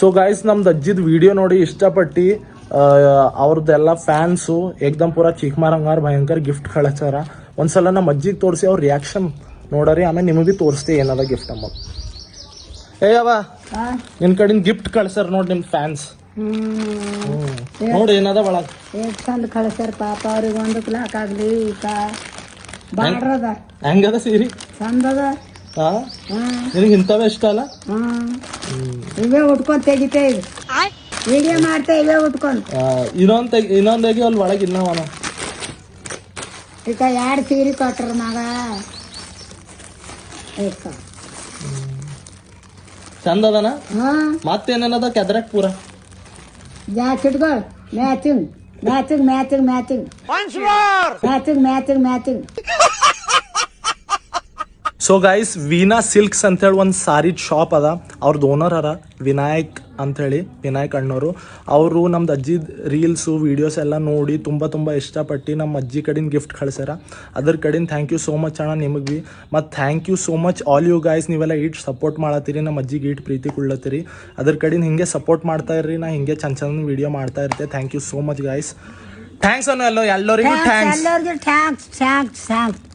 So guys ನಮ್ದು ಅಜ್ಜಿದ್ video ನೋಡಿ ಇಷ್ಟಪಟ್ಟು ಅವ್ರದ್ದೆಲ್ಲ ಫ್ಯಾನ್ಸು ಏಕ್ದಮ್ ಪೂರ ಚೀಕ್ ಮಾರಂಗಾರ ಭಯಂಕರ ಗಿಫ್ಟ್ ಕಳಿಸ್ಯಾರ. ಒಂದ್ಸಲ ನಮ್ಮ ಅಜ್ಜಿಗೆ ತೋರಿಸಿ ಅವ್ರ ರಿಯಾಕ್ಷನ್ ನೋಡರಿ, ಆಮೇಲೆ ನಿಮಗೆ ಭೀ ತೋರಿಸ್ತೀವಿ ಏನದ ಗಿಫ್ಟ್ ಅಮ್ಮ. ಏಯವ ನಿನ್ ಕಡೆಯಿಂದ ಗಿಫ್ಟ್ ಕಳ್ಸ್ಯಾರ ನೋಡಿ ನಿಮ್ ಫ್ಯಾನ್ಸ್. ನೋಡಿ ಏನದ ಒಳಗ ಚಂದ ಕಳ್ಸ್ಯಾರ ಪಾಪ. ಅವ್ರಿಗೆ ಒಂದು ಕ್ಲಾಕ್ ಆಗ್ಲಿ ಹೆಂಗದ ಸೀರಿ ಚಂದದ. ನಿನಗೆ ಇಂಥವೇ ಇಷ್ಟ ಅಲ್ಲ? ಇವೇ ಉಟ್ಕೊಂಡ್ ತೆಗಿತೇ ವಿಡಿಯೋ ಮಾಡ್ತಾ ಇವೇ ಉಟ್ಕೊಂಡ್. ಇನ್ನೊಂದಾಗಿ ಅಲ್ಲಿ ಒಳಗೆ ಇನ್ನವನ ಈಗ 2 ಸೀರೆ ಕೊಟ್ರ ಮಗ. ಚಂದ ಅದನ. ಮತ್ತೇನೇನದ ಕೆದ್ರಕ್ ಪೂರ ಜಾಕೆಟ್ಗಳು matching matching matching matching matching matching matching. So guys Veena silks ಅಂತೇಳಿ ಒಂದು ಸಾರಿ ಶಾಪ್ ಅದ. ಅವ್ರದ್ದು ಓನರ್ ಅರ ವಿನಾಯಕ್ ಅಂಥೇಳಿ, ವಿನಾಯಕ್ ಅಣ್ಣವರು. ಅವರು ನಮ್ದು ಅಜ್ಜಿದ ರೀಲ್ಸು ವೀಡಿಯೋಸ್ ಎಲ್ಲ ನೋಡಿ ತುಂಬ ಇಷ್ಟಪಟ್ಟು ನಮ್ಮ ಅಜ್ಜಿ ಕಡೆಯಿಂದ ಗಿಫ್ಟ್ ಕಳ್ಸ್ಯಾರ. ಅದ್ರ ಕಡೆಯಿಂದ ಥ್ಯಾಂಕ್ ಯು ಸೋ ಮಚ್ ಅಣ್ಣ ನಿಮಗೆ ಭೀ. ಮತ್ತು thank you so much all you guys. ನೀವೆಲ್ಲ ಈಟ್ ಸಪೋರ್ಟ್ ಮಾಡತ್ತೀರಿ, ನಮ್ಮ ಅಜ್ಜಿಗೆ ಈಟ್ ಪ್ರೀತಿ ಕೊಡ್ಲತ್ತೀರಿ. ಅದ್ರ ಕಡೆಯಿಂದ ಹಿಂಗೆ ಸಪೋರ್ಟ್ ಮಾಡ್ತಾ ಇರ್ರಿ, ನಾ ಹಿಂಗೆ ಚಂದ ವೀಡಿಯೋ ಮಾಡ್ತಾ ಇರ್ತೆ. Thank you so much guys. Thanks ಅನ್ನೋ ಎಲ್ಲರಿಗೂ ಥ್ಯಾಂಕ್ಸ್. ಎಲ್ಲರಿಗೂ ಥ್ಯಾಂಕ್ಸ್ ಥ್ಯಾಂಕ್ಸ್ ಥ್ಯಾಂಕ್ಸ್.